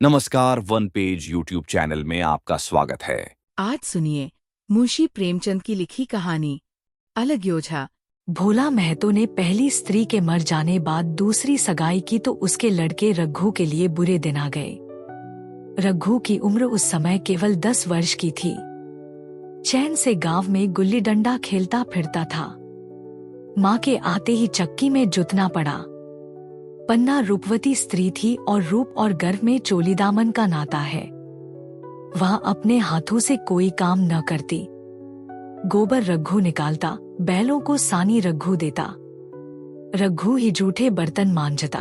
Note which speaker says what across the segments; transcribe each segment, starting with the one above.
Speaker 1: नमस्कार, one page YouTube channel में आपका स्वागत है।
Speaker 2: आज सुनिए मुंशी प्रेमचंद की लिखी कहानी अलग योझा।
Speaker 3: भोला महतो ने पहली स्त्री के मर जाने बाद दूसरी सगाई की तो उसके लड़के रघु के लिए बुरे दिन आ गए। रघु की उम्र उस समय केवल 10 वर्ष की थी। चैन से गांव में गुल्ली डंडा खेलता फिरता था। माँ के आते ही चक्की में जुतना पड़ा। पन्ना रूपवती स्त्री थी और रूप और गर्व में चोलीदामन का नाता है। वह अपने हाथों से कोई काम न करती। गोबर रघु निकालता, बैलों को सानी रघु देता। रघु ही जूठे बर्तन मांजता।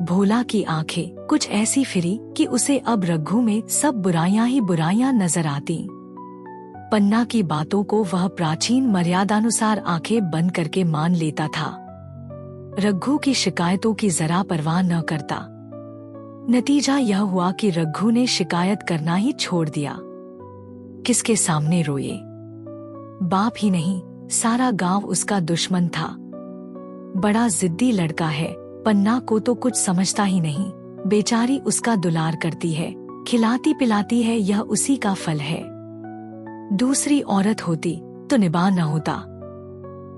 Speaker 3: भोला की आंखें कुछ ऐसी फिरी कि उसे अब रघु में सब बुराइयां ही बुराइयां नजर आती। पन्ना की बातों को वह प्राचीन मर्यादानुसार आंखें बंद करके मान लेता था। रघु की शिकायतों की जरा परवाह न करता। नतीजा यह हुआ कि रघु ने शिकायत करना ही छोड़ दिया। किसके सामने रोए? बाप ही नहीं, सारा गांव उसका दुश्मन था। बड़ा जिद्दी लड़का है, पन्ना को तो कुछ समझता ही नहीं। बेचारी उसका दुलार करती है, खिलाती पिलाती है, यह उसी का फल है। दूसरी औरत होती तो निबाह न होता।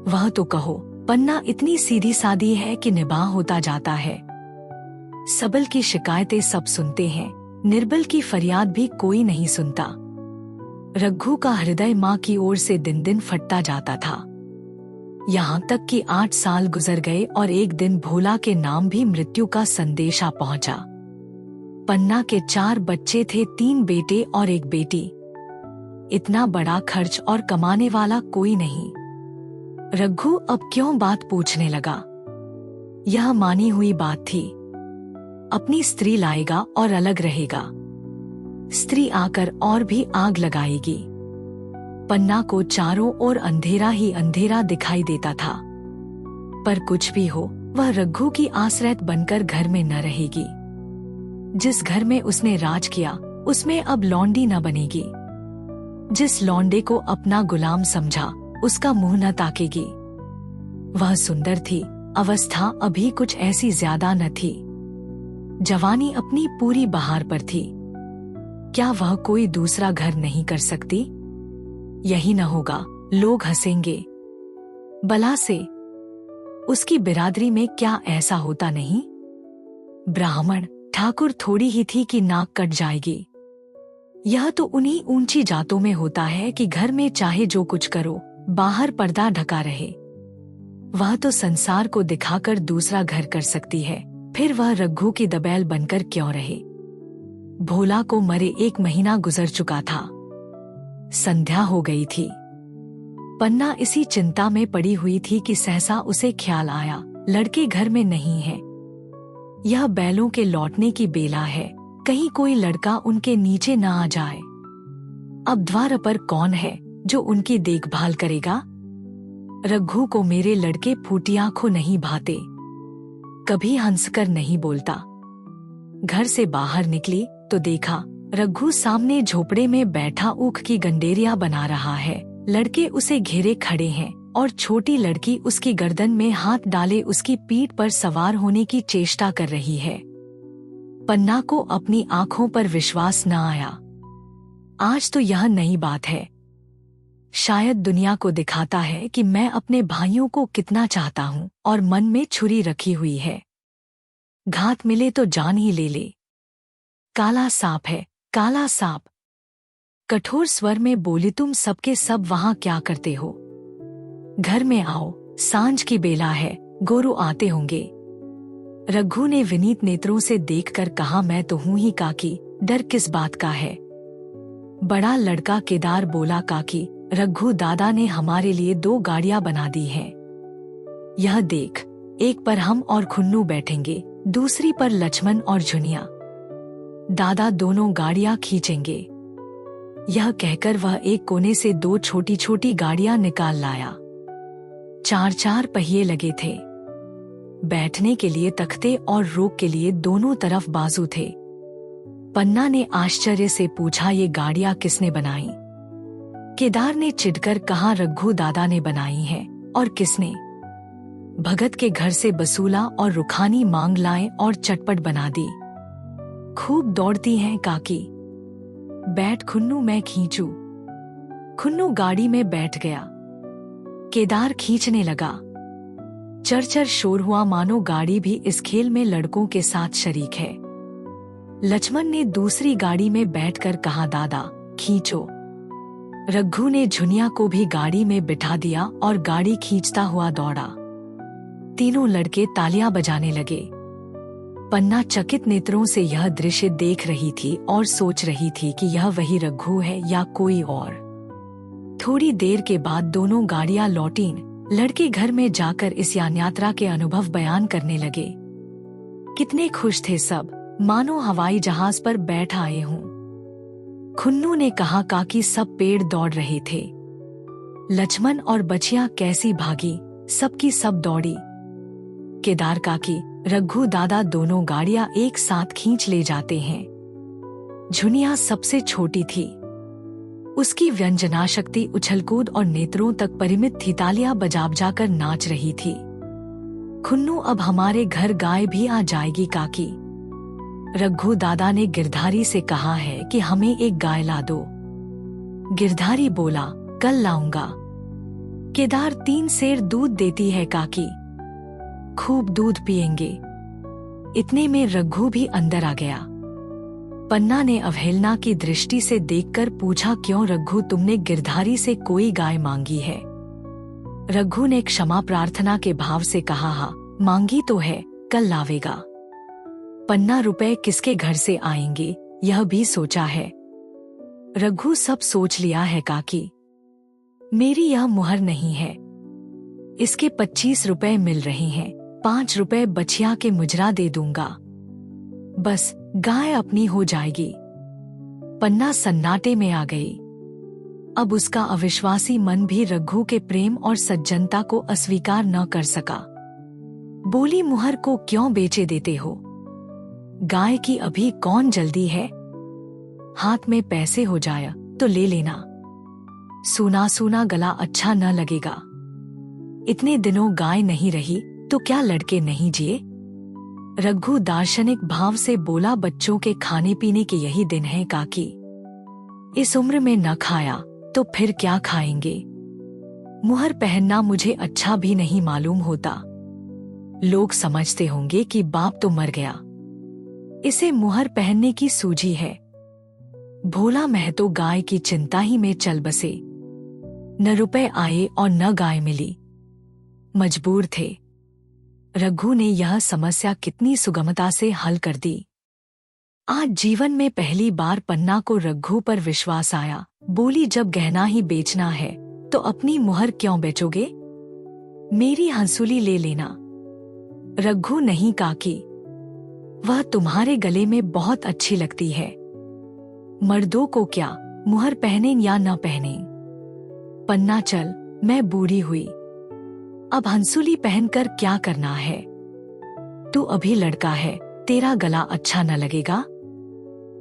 Speaker 3: वह तो कहो, पन्ना इतनी सीधी सादी है कि निबाह होता जाता है। सबल की शिकायतें सब सुनते हैं, निर्बल की फरियाद भी कोई नहीं सुनता। रघु का हृदय माँ की ओर से दिन दिन फटता जाता था। यहाँ तक कि 8 साल गुजर गए और एक दिन भोला के नाम भी मृत्यु का संदेशा पहुंचा। पन्ना के 4 बच्चे थे, 3 बेटे और 1 बेटी। इतना बड़ा खर्च और कमाने वाला कोई नहीं। रघु अब क्यों बात पूछने लगा? यह मानी हुई बात थी। अपनी स्त्री लाएगा और अलग रहेगा। स्त्री आकर और भी आग लगाएगी। पन्ना को चारों ओर अंधेरा ही अंधेरा दिखाई देता था। पर कुछ भी हो, वह रघु की आश्रय बनकर घर में न रहेगी। जिस घर में उसने राज किया, उसमें अब लौंडी न बनेगी। जिस लौंडे को अपना गुलाम समझा, उसका मुंह न ताकेगी। वह सुंदर थी, अवस्था अभी कुछ ऐसी ज्यादा न थी। जवानी अपनी पूरी बहार पर थी। क्या वह कोई दूसरा घर नहीं कर सकती? यही न होगा, लोग हंसेंगे। बला से उसकी बिरादरी में क्या ऐसा होता नहीं? ब्राह्मण ठाकुर थोड़ी ही थी कि नाक कट जाएगी। यह तो उन्हीं ऊंची जातों में होता है कि घर में चाहे जो कुछ करो, बाहर पर्दा ढका रहे। वह तो संसार को दिखाकर दूसरा घर कर सकती है, फिर वह रघु की दबैल बनकर क्यों रहे? भोला को मरे 1 महीना गुजर चुका था। संध्या हो गई थी। पन्ना इसी चिंता में पड़ी हुई थी कि सहसा उसे ख्याल आया, लड़के घर में नहीं है। यह बैलों के लौटने की बेला है, कहीं कोई लड़का उनके नीचे न आ जाए। अब द्वार पर कौन है जो उनकी देखभाल करेगा? रघु को मेरे लड़के फूटी आंखों नहीं भाते। कभी हंसकर नहीं बोलता। घर से बाहर निकली तो देखा रघु सामने झोपड़े में बैठा ऊख की गंडेरिया बना रहा है। लड़के उसे घेरे खड़े हैं और छोटी लड़की उसकी गर्दन में हाथ डाले उसकी पीठ पर सवार होने की चेष्टा कर रही है। पन्ना को अपनी आंखों पर विश्वास न आया। आज तो यह नई बात है। शायद दुनिया को दिखाता है कि मैं अपने भाइयों को कितना चाहता हूँ और मन में छुरी रखी हुई है। घात मिले तो जान ही ले ले। काला सांप है, काला सांप। कठोर स्वर में बोली, तुम सबके सब वहां क्या करते हो? घर में आओ, सांझ की बेला है, गोरू आते होंगे। रघु ने विनीत नेत्रों से देखकर कहा, मैं तो हूं ही काकी, डर किस बात का है? बड़ा लड़का केदार बोला, काकी, रघु दादा ने हमारे लिए 2 गाड़ियां बना दी हैं। यह देख, एक पर हम और खुन्नू बैठेंगे, दूसरी पर लक्ष्मण और झुनिया। दादा दोनों गाड़ियां खींचेंगे। यह कहकर वह एक कोने से 2 छोटी छोटी गाड़ियां निकाल लाया। 4 पहिए लगे थे। बैठने के लिए तख्ते और रोक के लिए दोनों तरफ बाजू थे। पन्ना ने आश्चर्य से पूछा, ये गाड़ियां किसने बनाई? केदार ने चिढ़कर कहा, रघु दादा ने बनाई हैं। और किसने? भगत के घर से बसूला और रुखानी मांग लाए और चटपट बना दी। खूब दौड़ती हैं काकी। बैठ खुन्नू, मैं खींचू। खुन्नू गाड़ी में बैठ गया। केदार खींचने लगा। चरचर शोर हुआ, मानो गाड़ी भी इस खेल में लड़कों के साथ शरीक है। लक्ष्मण ने दूसरी गाड़ी में बैठकर कहा, दादा खींचो। रघु ने झुनिया को भी गाड़ी में बिठा दिया और गाड़ी खींचता हुआ दौड़ा। तीनों लड़के तालियां बजाने लगे। पन्ना चकित नेत्रों से यह दृश्य देख रही थी और सोच रही थी कि यह वही रघु है या कोई और। थोड़ी देर के बाद दोनों गाड़ियां लौटीं। लड़के घर में जाकर इस यात्रा के अनुभव बयान करने लगे। कितने खुश थे सब, मानो हवाई जहाज पर बैठ आए हों। खुन्नू ने कहा, काकी सब पेड़ दौड़ रहे थे। लक्ष्मण और बछिया कैसी भागी, सबकी सब दौड़ी। केदार काकी, रघु दादा दोनों गाड़ियां एक साथ खींच ले जाते हैं। झुनिया सबसे छोटी थी। उसकी व्यंजना शक्ति उछलकूद और नेत्रों तक परिमित थी। तालियां बजाकर नाच रही थी। खुन्नू, अब हमारे घर गाय भी आ जाएगी काकी। रघु दादा ने गिरधारी से कहा है कि हमें एक गाय ला दो। गिरधारी बोला, कल लाऊंगा। केदार, 3 सेर दूध देती है काकी, खूब दूध पिएंगे। इतने में रघु भी अंदर आ गया। पन्ना ने अवहेलना की दृष्टि से देखकर पूछा, क्यों रघु, तुमने गिरधारी से कोई गाय मांगी है? रघु ने क्षमा प्रार्थना के भाव से कहा, हाँ मांगी तो है, कल लावेगा। पन्ना, रुपए किसके घर से आएंगे यह भी सोचा है? रघु, सब सोच लिया है काकी। मेरी यह मुहर नहीं है। इसके 25 रुपए मिल रहे हैं, 5 रुपए बछिया के मुजरा दे दूंगा, बस गाय अपनी हो जाएगी। पन्ना सन्नाटे में आ गई। अब उसका अविश्वासी मन भी रघु के प्रेम और सज्जनता को अस्वीकार न कर सका। बोली, मुहर को क्यों बेचे देते हो? गाय की अभी कौन जल्दी है? हाथ में पैसे हो जाए तो ले लेना। सूना सूना गला अच्छा न लगेगा। इतने दिनों गाय नहीं रही तो क्या लड़के नहीं जिए? रघु दार्शनिक भाव से बोला, बच्चों के खाने पीने के यही दिन हैं काकी। इस उम्र में न खाया तो फिर क्या खाएंगे? मुहर पहनना मुझे अच्छा भी नहीं मालूम होता। लोग समझते होंगे कि बाप तो मर गया, इसे मुहर पहनने की सूझी है। भोला महतो गाय की चिंता ही में चल बसे। न रुपए आए और न गाय मिली। मजबूर थे। रघु ने यह समस्या कितनी सुगमता से हल कर दी। आज जीवन में पहली बार पन्ना को रघु पर विश्वास आया। बोली, जब गहना ही बेचना है तो अपनी मुहर क्यों बेचोगे? मेरी हंसुली ले लेना। रघु, नहीं काकी, वह तुम्हारे गले में बहुत अच्छी लगती है। मर्दों को क्या, मुहर पहने या न पहने। पन्ना, चल, मैं बूढ़ी हुई, अब हंसुली पहनकर क्या करना है? तू अभी लड़का है, तेरा गला अच्छा न लगेगा।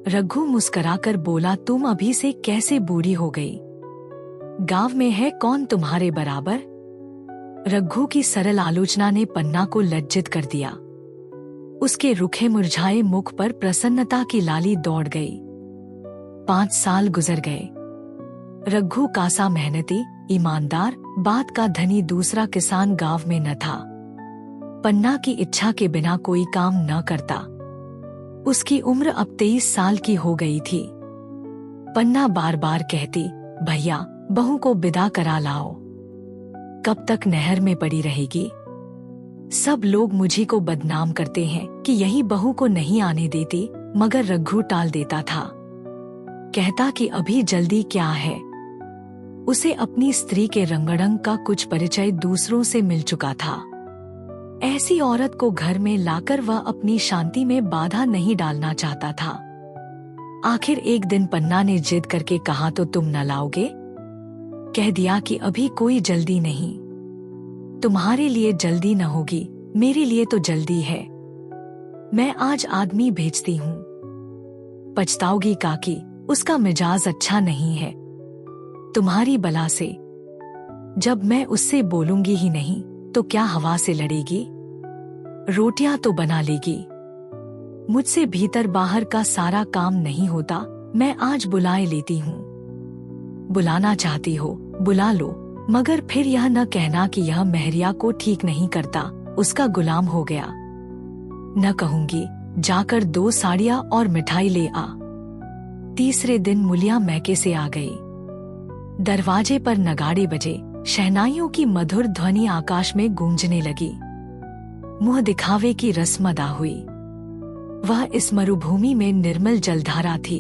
Speaker 3: रघु मुस्कुराकर बोला, तुम अभी से कैसे बूढ़ी हो गई? गांव में है कौन तुम्हारे बराबर? रघु की सरल आलोचना ने पन्ना को लज्जित कर दिया। उसके रुखे मुरझाए मुख पर प्रसन्नता की लाली दौड़ गई। 5 साल गुजर गए। रघु कासा मेहनती, ईमानदार, बात का धनी दूसरा किसान गांव में न था। पन्ना की इच्छा के बिना कोई काम न करता। उसकी उम्र अब 23 साल की हो गई थी। पन्ना बार बार कहती, भैया बहू को विदा करा लाओ। कब तक नहर में पड़ी रहेगी? सब लोग मुझी को बदनाम करते हैं कि यही बहू को नहीं आने देती, मगर रघु टाल देता था। कहता कि अभी जल्दी क्या है। उसे अपनी स्त्री के रंगढ़ंग का कुछ परिचय दूसरों से मिल चुका था। ऐसी औरत को घर में लाकर वह अपनी शांति में बाधा नहीं डालना चाहता था। आखिर एक दिन पन्ना ने जिद करके कहा, तो तुम न लाओगे? कह दिया कि अभी कोई जल्दी नहीं। तुम्हारे लिए जल्दी न होगी, मेरे लिए तो जल्दी है। मैं आज आदमी भेजती हूँ। पछताओगी काकी, उसका मिजाज अच्छा नहीं है। तुम्हारी बला से। जब मैं उससे बोलूंगी ही नहीं तो क्या हवा से लड़ेगी? रोटियां तो बना लेगी, मुझसे भीतर बाहर का सारा काम नहीं होता, मैं आज बुलाए लेती हूँ। बुलाना चाहती हो, बुला लो, मगर फिर यह न कहना कि यह मेहरिया को ठीक नहीं करता, उसका गुलाम हो गया। न कहूंगी, जाकर 2 साड़ियाँ और मिठाई ले आ। तीसरे दिन मुलिया मैके से आ गई। दरवाजे पर नगाड़े बजे, शहनाइयों की मधुर ध्वनि आकाश में गूंजने लगी। मुंह दिखावे की रस्म अदा हुई। वह इस मरुभूमि में निर्मल जलधारा थी।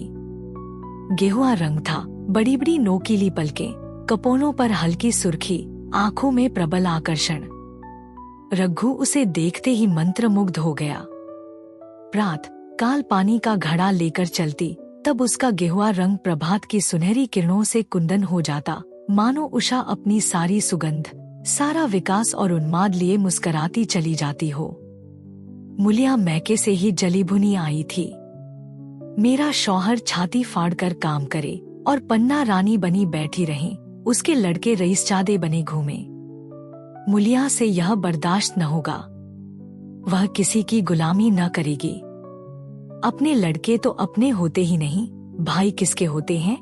Speaker 3: गेहुआ रंग था, बड़ी बड़ी नोकीली पलकें, कपोलों पर हल्की सुर्खी, आंखों में प्रबल आकर्षण। रघु उसे देखते ही मंत्रमुग्ध हो गया। प्रात काल पानी का घड़ा लेकर चलती, तब उसका गेहुआ रंग प्रभात की सुनहरी किरणों से कुंदन हो जाता, मानो उषा अपनी सारी सुगंध, सारा विकास और उन्माद लिए मुस्कराती चली जाती हो। मुलिया मैके से ही जली भुनी आई थी। मेरा शौहर छाती फाड़कर काम करे और पन्ना रानी बनी बैठी रहे, उसके लड़के रईसजादे बने घूमे। मुलिया से यह बर्दाश्त न होगा। वह किसी की गुलामी न करेगी। अपने लड़के तो अपने होते ही नहीं, भाई किसके होते हैं?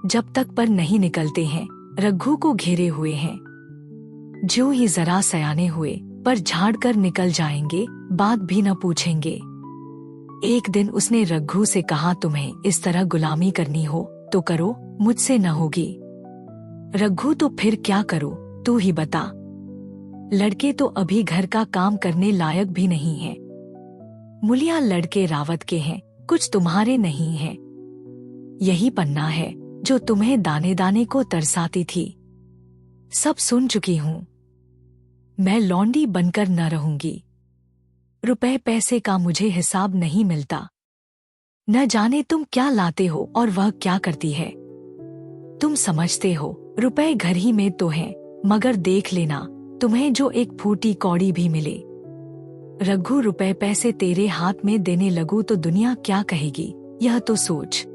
Speaker 3: जब तक पर नहीं निकलते हैं, रघु को घेरे हुए हैं। जो ही जरा सयाने हुए, पर झाड़ कर निकल जाएंगे, बात भी न पूछेंगे। एक दिन उसने रघु से कहा, तुम्हें इस तरह गुलामी करनी हो तो करो, मुझसे न होगी। रघु, तो फिर क्या करो, तू ही बता। लड़के तो अभी घर का काम करने लायक भी नहीं है। मुलिया लड़के रावत के हैं, कुछ तुम्हारे नहीं हैं। यही पन्ना है जो तुम्हें दाने दाने को तरसाती थी। सब सुन चुकी हूँ। मैं लौंडी बनकर न रहूंगी। रुपए पैसे का मुझे हिसाब नहीं मिलता। न जाने तुम क्या लाते हो और वह क्या करती है। तुम समझते हो रुपए घर ही में तो हैं, मगर देख लेना तुम्हें जो एक फूटी कौड़ी भी मिले। रघु, रुपए पैसे तेरे हाथ में देने लगूं तो दुनिया क्या कहेगी, यह तो सोच।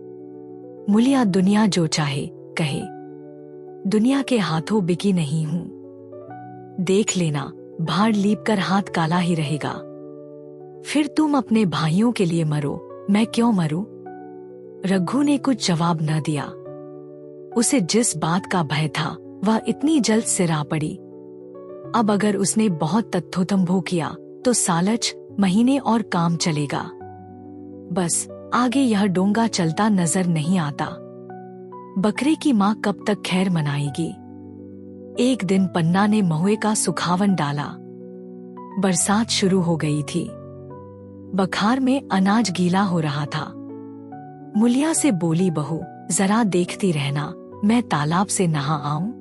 Speaker 3: मुलिया, दुनिया जो चाहे कहे, दुनिया के हाथों बिकी नहीं हूं। देख लेना, भाड़ लीप कर हाथ काला ही रहेगा। फिर तुम अपने भाइयों के लिए मरो, मैं क्यों मरूं? रघु ने कुछ जवाब न दिया। उसे जिस बात का भय था वह इतनी जल्द सिरा पड़ी। अब अगर उसने बहुत तथ्योतंभो किया तो सालच, महीने और काम चलेगा। बस आगे यह डोंगा चलता नजर नहीं आता। बकरे की माँ कब तक खैर मनाएगी। एक दिन पन्ना ने महुए का सुखावन डाला। बरसात शुरू हो गई थी। बखार में अनाज गीला हो रहा था। मुलिया से बोली, बहू जरा देखती रहना, मैं तालाब से नहा आऊं।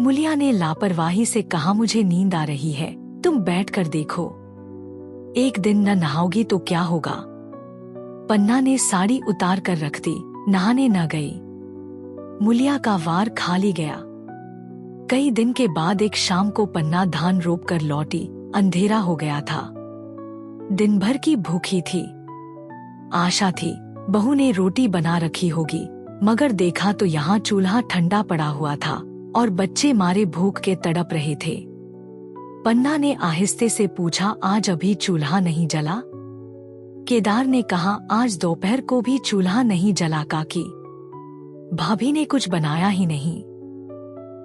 Speaker 3: मुलिया ने लापरवाही से कहा, मुझे नींद आ रही है, तुम बैठकर देखो। एक दिन न नहाओगी तो क्या होगा। पन्ना ने साड़ी उतार कर रख दी, नहाने न गई। मुलिया का वार खाली गया। कई दिन के बाद एक शाम को पन्ना धान रोप कर लौटी। अंधेरा हो गया था। दिन भर की भूखी थी। आशा थी बहू ने रोटी बना रखी होगी, मगर देखा तो यहाँ चूल्हा ठंडा पड़ा हुआ था और बच्चे मारे भूख के तड़प रहे थे। पन्ना ने आहिस्ते से पूछा, आज अभी चूल्हा नहीं जला? केदार ने कहा, आज दोपहर को भी चूल्हा नहीं जला काकी। भाभी ने कुछ बनाया ही नहीं।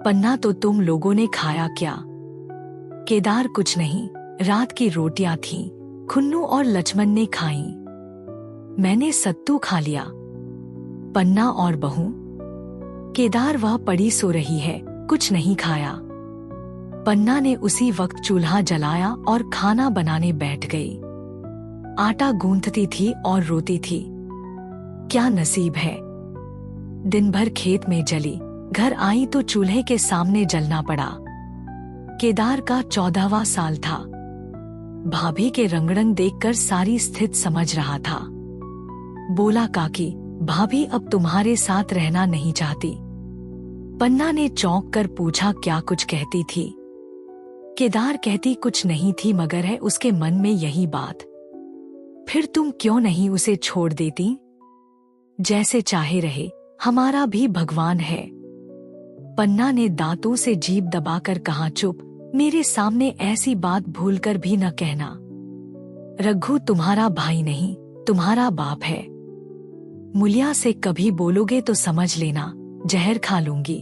Speaker 3: पन्ना, तो तुम लोगों ने खाया क्या? केदार, कुछ नहीं, रात की रोटियां थीं, खुन्नू और लक्ष्मण ने खाईं। मैंने सत्तू खा लिया। पन्ना और बहू? केदार, वह पड़ी सो रही है, कुछ नहीं खाया। पन्ना ने उसी वक्त चूल्हा जलाया और खाना बनाने बैठ गई। आटा गूंथती थी और रोती थी। क्या नसीब है। दिन भर खेत में जली, घर आई तो चूल्हे के सामने जलना पड़ा। केदार का 14वां साल था। भाभी के रंगड़ंग देखकर सारी स्थिति समझ रहा था। बोला, काकी भाभी अब तुम्हारे साथ रहना नहीं चाहती। पन्ना ने चौंक कर पूछा, क्या कुछ कहती थी? केदार, कहती कुछ नहीं थी, मगर है उसके मन में यही बात। फिर तुम क्यों नहीं उसे छोड़ देती? जैसे चाहे रहे, हमारा भी भगवान है। पन्ना ने दांतों से जीभ दबाकर कहा, चुप, मेरे सामने ऐसी बात भूलकर भी न कहना। रघु तुम्हारा भाई नहीं, तुम्हारा बाप है। मुलिया से कभी बोलोगे तो समझ लेना, जहर खा लूंगी।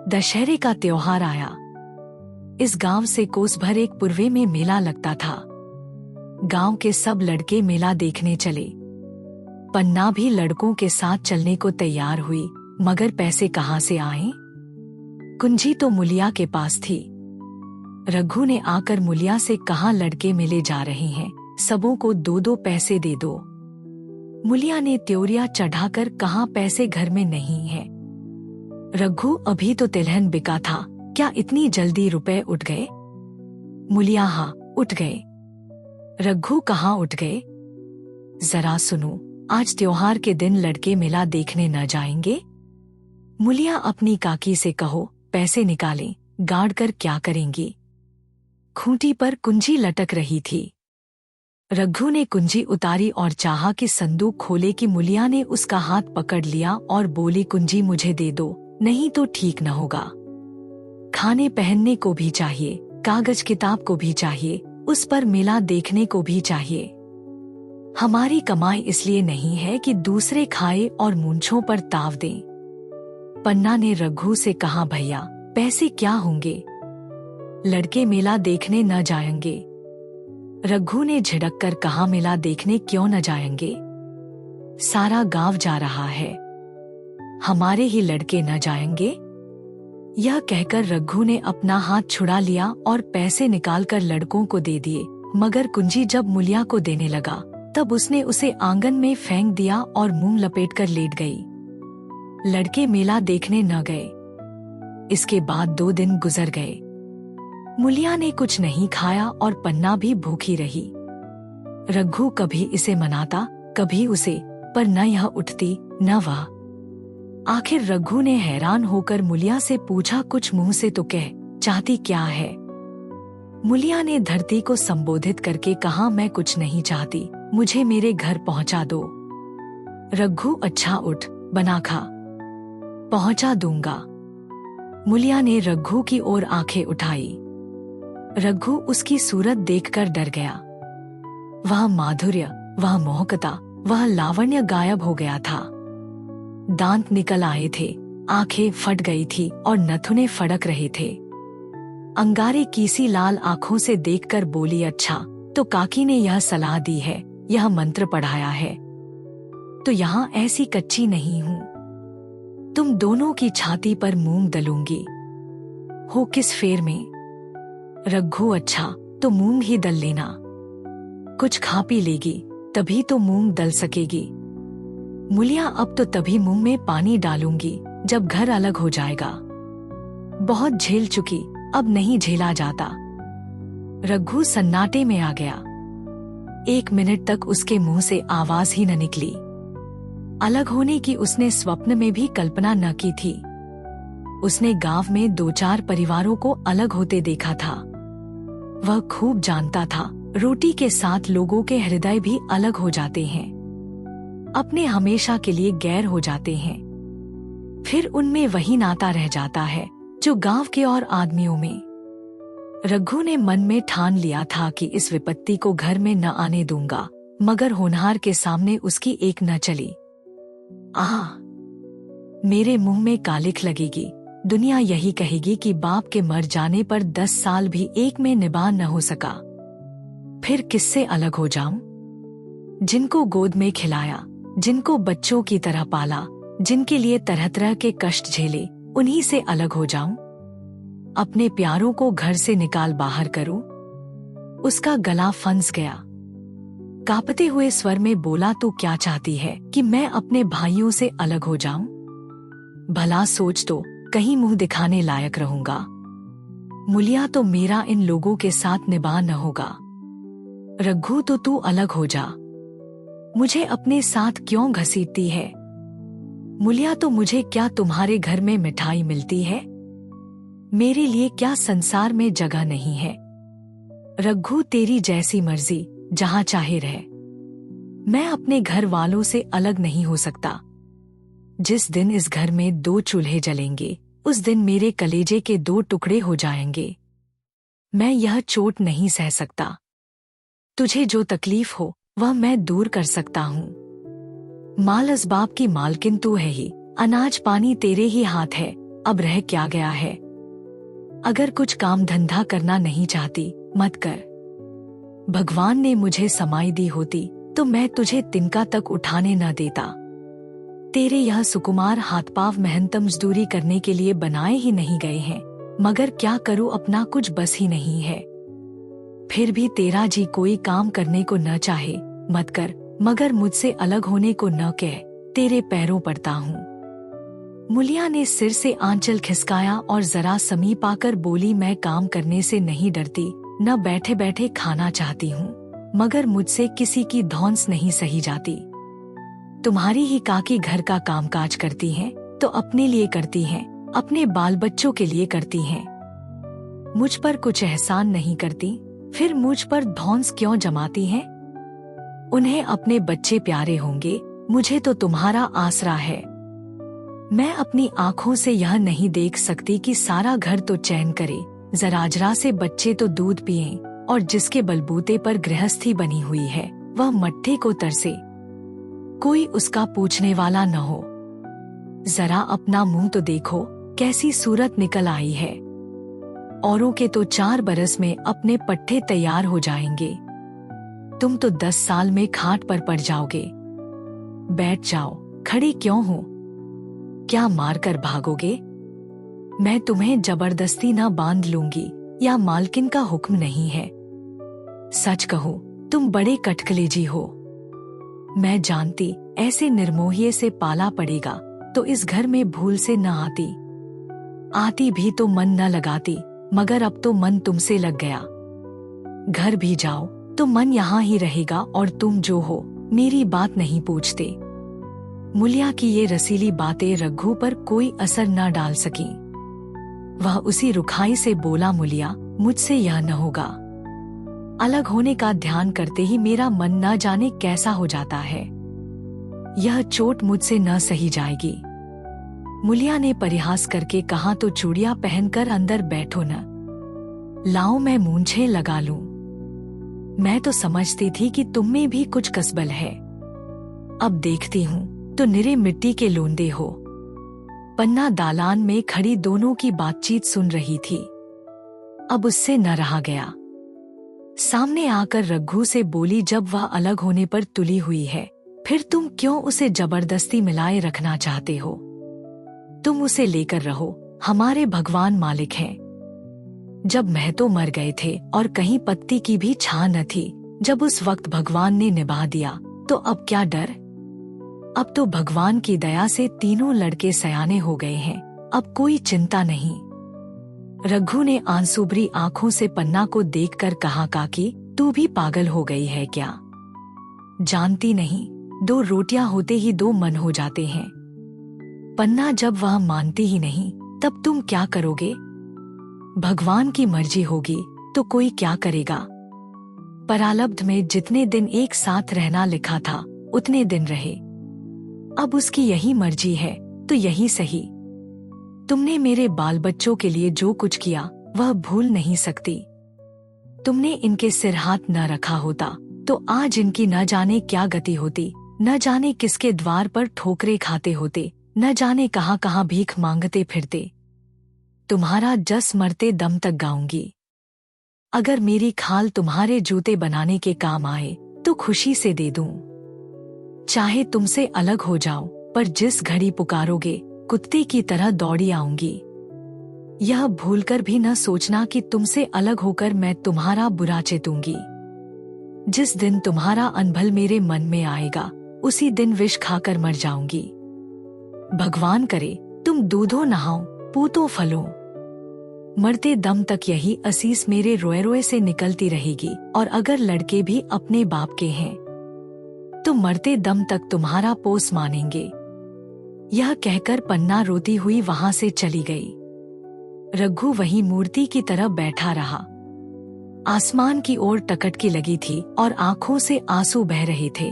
Speaker 3: दशहरे का त्योहार आया। इस गांव से कोस भर एक पूर्वे में मेला लगता था। गांव के सब लड़के मेला देखने चले। पन्ना भी लड़कों के साथ चलने को तैयार हुई, मगर पैसे कहाँ से आए? कुंजी तो मुलिया के पास थी। रघु ने आकर मुलिया से कहा, लड़के मिले जा रहे हैं, सबों को 2-2 पैसे दे दो। मुलिया ने त्योरिया चढ़ाकर कहा, पैसे घर में नहीं है। रघु अभी तो तिलहन बिका था, क्या इतनी जल्दी रुपए उठ गए? मुलिया, हाँ उठ गए। रघु, कहाँ उठ गए? जरा सुनो, आज त्योहार के दिन लड़के मेला देखने न जाएंगे? मुलिया, अपनी काकी से कहो पैसे निकालें, गाड़ कर क्या करेंगी? खूंटी पर कुंजी लटक रही थी। रघु ने कुंजी उतारी और चाहा कि संदूक खोले कि मुलिया ने उसका हाथ पकड़ लिया और बोली, कुंजी मुझे दे दो, नहीं तो ठीक न होगा। खाने पहनने को भी चाहिए, कागज किताब को भी चाहिए, उस पर मेला देखने को भी चाहिए। हमारी कमाई इसलिए नहीं है कि दूसरे खाए और मूंछों पर ताव दें। पन्ना ने रघु से कहा, भैया पैसे क्या होंगे, लड़के मेला देखने न जाएंगे। रघु ने झिड़क कर कहा, मेला देखने क्यों न जाएंगे? सारा गांव जा रहा है, हमारे ही लड़के न जाएंगे? यह कहकर रघु ने अपना हाथ छुड़ा लिया और पैसे निकालकर लड़कों को दे दिए। मगर कुंजी जब मुलिया को देने लगा तब उसने उसे आंगन में फेंक दिया और मुंह लपेटकर लेट गई। लड़के मेला देखने न गए। इसके बाद 2 दिन गुजर गए। मुलिया ने कुछ नहीं खाया और पन्ना भी भूखी रही। रघु कभी इसे मनाता, कभी उसे, पर न यह उठती न वह। आखिर रघु ने हैरान होकर मुलिया से पूछा, कुछ मुंह से तो कह, चाहती क्या है? मुलिया ने धरती को संबोधित करके कहा, मैं कुछ नहीं चाहती, मुझे मेरे घर पहुंचा दो। रघु, अच्छा उठ, बना खा, पहुंचा दूंगा। मुलिया ने रघु की ओर आंखें उठाई। रघु उसकी सूरत देखकर डर गया। वह माधुर्य, वह मोहकता, वह लावण्य गायब हो गया था। दांत निकल आए थे, आंखें फट गई थी और नथुने फड़क रहे थे। अंगारे की सी लाल आंखों से देखकर बोली, अच्छा तो काकी ने यह सलाह दी है, यह मंत्र पढ़ाया है, तो यहाँ ऐसी कच्ची नहीं हूँ। तुम दोनों की छाती पर मूंग दलूंगी। हो किस फेर में? रघु, अच्छा तो मूंग ही दल लेना, कुछ खा पी लेगी तभी तो मूंग दल सकेगी। मुलिया, अब तो तभी मुंह में पानी डालूंगी जब घर अलग हो जाएगा। बहुत झेल चुकी, अब नहीं झेला जाता। रघु सन्नाटे में आ गया। 1 मिनट तक उसके मुंह से आवाज ही न निकली। अलग होने की उसने स्वप्न में भी कल्पना न की थी। उसने गांव में 2-4 परिवारों को अलग होते देखा था। वह खूब जानता था, रोटी के साथ लोगों के हृदय भी अलग हो जाते हैं, अपने हमेशा के लिए गैर हो जाते हैं। फिर उनमें वही नाता रह जाता है जो गांव के और आदमियों में। रघु ने मन में ठान लिया था कि इस विपत्ति को घर में न आने दूंगा, मगर होनहार के सामने उसकी एक न चली। आह, मेरे मुंह में कालिख लगेगी। दुनिया यही कहेगी कि बाप के मर जाने पर 10 साल भी एक में निभा न हो सका। फिर किससे अलग हो जाऊं? जिनको गोद में खिलाया, जिनको बच्चों की तरह पाला, जिनके लिए तरह तरह के कष्ट झेले, उन्हीं से अलग हो जाऊं? अपने प्यारों को घर से निकाल बाहर करूं? उसका गला फंस गया। कांपते हुए स्वर में बोला, तू क्या चाहती है कि मैं अपने भाइयों से अलग हो जाऊं? भला सोच तो, कहीं मुंह दिखाने लायक रहूंगा। मुलिया, तो मेरा इन लोगों के साथ निभा न होगा। रघु, तो तू अलग हो जा। मुझे अपने साथ क्यों घसीटती है? मुलिया, तो मुझे क्या तुम्हारे घर में मिठाई मिलती है? मेरे लिए क्या संसार में जगह नहीं है? रघु, तेरी जैसी मर्जी, जहां चाहे रह। मैं अपने घर वालों से अलग नहीं हो सकता। जिस दिन इस घर में 2 चूल्हे जलेंगे, उस दिन मेरे कलेजे के 2 टुकड़े हो जाएंगे। मैं यह चोट नहीं सह सकता। तुझे जो तकलीफ हो वह मैं दूर कर सकता हूँ। माल असबाब की मालकिन तू है ही, अनाज पानी तेरे ही हाथ है, अब रह क्या गया है। अगर कुछ काम धंधा करना नहीं चाहती मत कर। भगवान ने मुझे समाई दी होती तो मैं तुझे तिनका तक उठाने न देता। तेरे यह सुकुमार हाथ पाव मेहनत मजदूरी करने के लिए बनाए ही नहीं गए हैं, मगर क्या करूं अपना कुछ बस ही नहीं है। फिर भी तेरा जी कोई काम करने को न चाहे मत कर, मगर मुझसे अलग होने को न कह, तेरे पैरों पड़ता हूँ। मुलिया ने सिर से आंचल खिसकाया और जरा समीप आकर बोली, मैं काम करने से नहीं डरती, न बैठे बैठे खाना चाहती हूँ, मगर मुझसे किसी की धौंस नहीं सही जाती। तुम्हारी ही काकी घर का कामकाज करती हैं तो अपने लिए करती हैं, अपने बाल बच्चों के लिए करती हैं। मुझ पर कुछ एहसान नहीं करती, फिर मुझ पर धौंस क्यों जमाती हैं? उन्हें अपने बच्चे प्यारे होंगे, मुझे तो तुम्हारा आसरा है। मैं अपनी आंखों से यह नहीं देख सकती कि सारा घर तो चैन करे, जरा से बच्चे तो दूध पिएं, और जिसके बलबूते पर गृहस्थी बनी हुई है वह मट्ठे को तरसे, कोई उसका पूछने वाला न हो। जरा अपना मुंह तो देखो, कैसी सूरत निकल आई है। औरों के तो 4 बरस में अपने पट्टे तैयार हो जाएंगे, तुम तो 10 साल में खाट पर पड़ जाओगे। बैठ जाओ, खड़े क्यों हो? क्या मार कर भागोगे? मैं तुम्हें जबरदस्ती न बांध लूंगी, या मालकिन का हुक्म नहीं है। सच कहो तुम बड़े कटकलेजी हो। मैं जानती ऐसे निर्मोहिए से पाला पड़ेगा तो इस घर में भूल से न आती भी तो मन न लगाती, मगर अब तो मन तुमसे लग गया। घर भी जाओ तो मन यहाँ ही रहेगा और तुम जो हो मेरी बात नहीं पूछते। मुलिया की ये रसीली बातें रघु पर कोई असर न डाल सकी। वह उसी रुखाई से बोला, मुलिया मुझसे यह न होगा। अलग होने का ध्यान करते ही मेरा मन न जाने कैसा हो जाता है। यह चोट मुझसे न सही जाएगी। मुलिया ने परिहास करके कहा, तो चूड़ियां पहनकर अंदर बैठो न। लाओ मैं मूंछें लगा लूं। मैं तो समझती थी कि तुम में भी कुछ कसबल है, अब देखती हूँ तो निरे मिट्टी के लोंदे हो। पन्ना दालान में खड़ी दोनों की बातचीत सुन रही थी। अब उससे न रहा गया। सामने आकर रघु से बोली, जब वह अलग होने पर तुली हुई है, फिर तुम क्यों उसे जबरदस्ती मिलाए रखना चाहते हो? तुम उसे लेकर रहो, हमारे भगवान मालिक हैं। जब महतो मर गए थे और कहीं पत्ती की भी छां न थी, जब उस वक्त भगवान ने निभा दिया, तो अब क्या डर? अब तो भगवान की दया से तीनों लड़के सयाने हो गए हैं, अब कोई चिंता नहीं। रघु ने आंसुभरी आंखों से पन्ना को देखकर कहा, काकी तू भी पागल हो गई है क्या? जानती नहीं, 2 रोटियां होते ही 2 मन हो जाते हैं। पन्ना जब वह मानती ही नहीं, तब तुम क्या करोगे? भगवान की मर्जी होगी तो कोई क्या करेगा? परालब्ध में जितने दिन एक साथ रहना लिखा था उतने दिन रहे। अब उसकी यही मर्जी है तो यही सही। तुमने मेरे बाल बच्चों के लिए जो कुछ किया वह भूल नहीं सकती। तुमने इनके सिर हाथ न रखा होता तो आज इनकी न जाने क्या गति होती, न जाने किसके द्वार पर ठोकरे खाते होते, न जाने कहाँ कहाँ भीख मांगते फिरते। तुम्हारा जस मरते दम तक गाऊंगी। अगर मेरी खाल तुम्हारे जूते बनाने के काम आए तो खुशी से दे दूं। चाहे तुमसे अलग हो जाऊं, पर जिस घड़ी पुकारोगे कुत्ते की तरह दौड़ी आऊंगी। यह भूलकर भी न सोचना कि तुमसे अलग होकर मैं तुम्हारा बुरा चेतूंगी। जिस दिन तुम्हारा अनभल मेरे मन में आएगा उसी दिन विष खाकर मर जाऊंगी। भगवान करे तुम दूधो नहाओ पूतो फलो। मरते दम तक यही असीस मेरे रोए रोए से निकलती रहेगी, और अगर लड़के भी अपने बाप के हैं तो मरते दम तक तुम्हारा पोस मानेंगे। यह कहकर पन्ना रोती हुई वहां से चली गई। रघु वहीं मूर्ति की तरह बैठा रहा। आसमान की ओर टकटकी लगी थी और आंखों से आंसू बह रहे थे।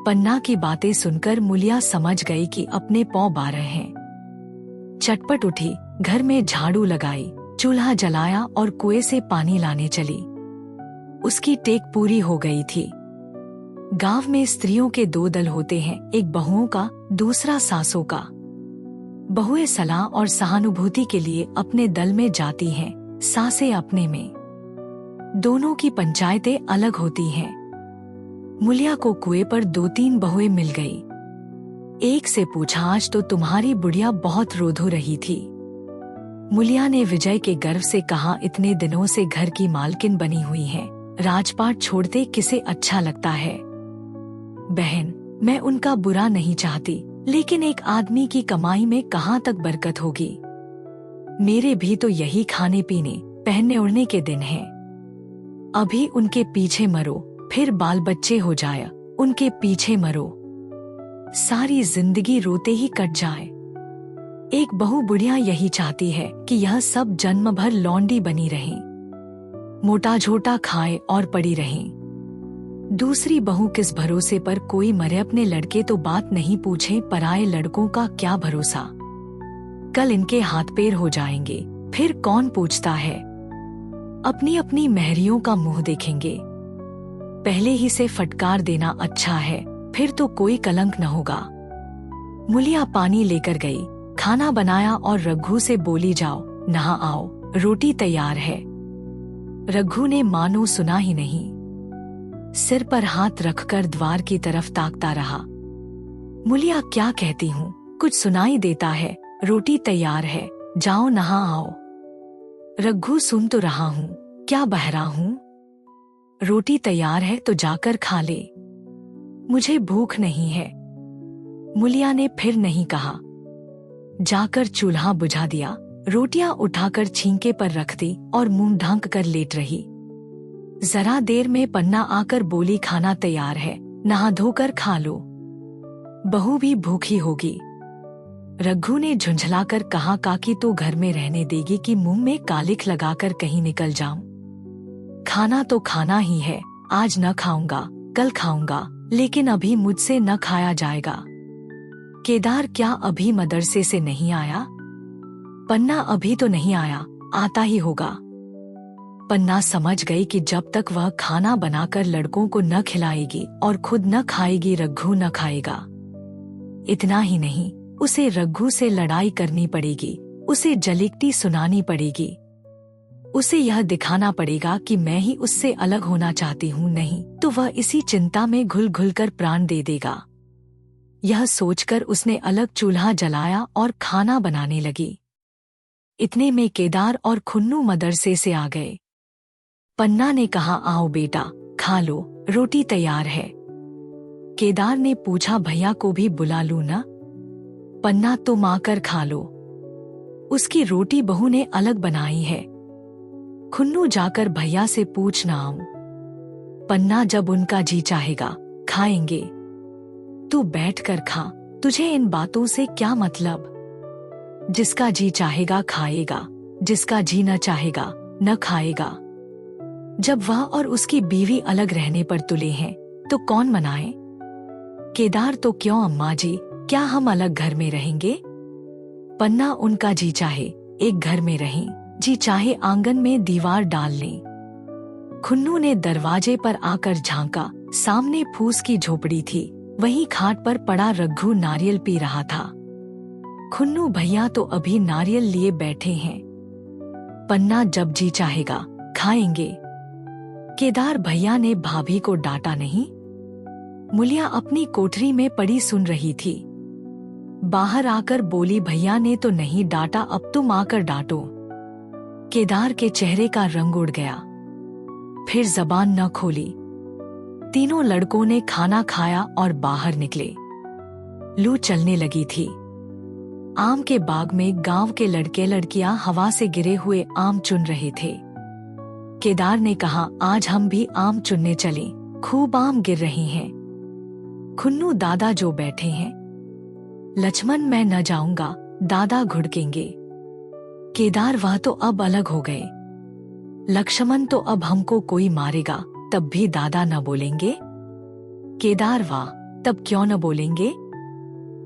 Speaker 3: पन्ना की बातें सुनकर मुलिया समझ गई कि अपने पौ बारह हैं। चटपट उठी, घर में झाड़ू लगाई, चूल्हा जलाया और कुएं से पानी लाने चली। उसकी टेक पूरी हो गई थी। गांव में स्त्रियों के दो दल होते हैं, एक बहुओं का, दूसरा सासों का। बहुएं सलाह और सहानुभूति के लिए अपने दल में जाती हैं, सासें अपने में। दोनों की पंचायतें अलग होती हैं। मुलिया को कुएं पर 2-3 बहुएं मिल गई। एक से पूछा, आज तो तुम्हारी बुढ़िया बहुत रोधो रही थी। मुलिया ने विजय के गर्व से कहा, इतने दिनों से घर की मालकिन बनी हुई है, राजपाट छोड़ते किसे अच्छा लगता है। बहन, मैं उनका बुरा नहीं चाहती, लेकिन एक आदमी की कमाई में कहाँ तक बरकत होगी। मेरे भी तो यही खाने पीने पहनने ओढ़ने के दिन हैं। अभी उनके पीछे मरो, फिर बाल बच्चे हो जाए, उनके पीछे मरो, सारी जिंदगी रोते ही कट जाए। एक बहू बुढ़िया यही चाहती है कि यह सब जन्म भर लौंडी बनी रहे, मोटा झोटा खाए और पड़ी रहे। दूसरी बहू किस भरोसे पर कोई मरे, अपने लड़के तो बात नहीं पूछे, पराए लड़कों का क्या भरोसा। कल इनके हाथ पैर हो जाएंगे, फिर कौन पूछता है। अपनी अपनी महरियों का मुंह देखेंगे। पहले ही से फटकार देना अच्छा है, फिर तो कोई कलंक न होगा। मुलिया पानी लेकर गई, खाना बनाया और रघु से बोली, जाओ नहा आओ, रोटी तैयार है। रघु ने मानो सुना ही नहीं, सिर पर हाथ रखकर द्वार की तरफ ताकता रहा। मुलिया क्या कहती हूँ, कुछ सुनाई देता है, रोटी तैयार है, जाओ नहा आओ। रघु, सुन तो रहा हूँ, क्या बहरा हूँ। रोटी तैयार है तो जाकर खा ले, मुझे भूख नहीं है। मुलिया ने फिर नहीं कहा। जाकर चूल्हा बुझा दिया, रोटियां उठाकर छींके पर रख दी और मुंह ढांक कर लेट रही। जरा देर में पन्ना आकर बोली, खाना तैयार है, नहा धोकर खा लो, बहू भी भूखी होगी। रघु ने झुंझलाकर कहा, काकी तो घर में रहने देगी कि मुंह में कालिख लगाकर कहीं निकल जाऊं। खाना तो खाना ही है, आज न खाऊंगा, कल खाऊंगा, लेकिन अभी मुझसे न खाया जाएगा। केदार क्या अभी मदरसे से नहीं आया? पन्ना अभी तो नहीं आया, आता ही होगा। पन्ना समझ गई कि जब तक वह खाना बनाकर लड़कों को न खिलाएगी और खुद न खाएगी, रघु न खाएगा। इतना ही नहीं, उसे रघु से लड़ाई करनी पड़ेगी, उसे जलीकटी सुनानी पड़ेगी, उसे यह दिखाना पड़ेगा कि मैं ही उससे अलग होना चाहती हूँ, नहीं तो वह इसी चिंता में घुल घुल कर प्राण दे देगा। यह सोचकर उसने अलग चूल्हा जलाया और खाना बनाने लगी। इतने में केदार और खुन्नू मदरसे से आ गए। पन्ना ने कहा, आओ बेटा, खा लो, रोटी तैयार है। केदार ने पूछा, भैया को भी बुला लूं ना? पन्ना, तुम आकर खा लो, उसकी रोटी बहू ने अलग बनाई है। खुन्नू, जाकर भैया से पूछना आऊं। पन्ना, जब उनका जी चाहेगा खाएंगे, तू बैठकर खा, तुझे इन बातों से क्या मतलब। जिसका जी चाहेगा खाएगा, जिसका जी न चाहेगा न खाएगा। जब वह और उसकी बीवी अलग रहने पर तुले हैं तो कौन मनाए? केदार, तो क्यों अम्मा जी, क्या हम अलग घर में रहेंगे? पन्ना, उनका जी चाहे एक घर में रहें, जी चाहे आंगन में दीवार डाल लें। खुन्नू ने दरवाजे पर आकर झांका, सामने फूस की झोपड़ी थी, वहीं खाट पर पड़ा रघु नारियल पी रहा था। खुन्नू, भैया तो अभी नारियल लिए बैठे हैं। पन्ना, जब जी चाहेगा खाएंगे। केदार, भैया ने भाभी को डांटा नहीं? मुलिया अपनी कोठरी में पड़ी सुन रही थी। बाहर आकर बोली, भैया ने तो नहीं डांटा, अब तुम आकर डांटो। केदार के चेहरे का रंग उड़ गया, फिर जबान न खोली। तीनों लड़कों ने खाना खाया और बाहर निकले। लू चलने लगी थी। आम के बाग में गांव के लड़के लड़कियां हवा से गिरे हुए आम चुन रहे थे। केदार ने कहा, आज हम भी आम चुनने चलें, खूब आम गिर रहे हैं। खुन्नू, दादा जो बैठे हैं। लक्ष्मण, मैं न जाऊंगा, दादा घुड़केंगे। केदार, वह तो अब अलग हो गए। लक्ष्मण, तो अब हमको कोई मारेगा तब भी दादा न बोलेंगे। केदार, वाह, तब क्यों न बोलेंगे?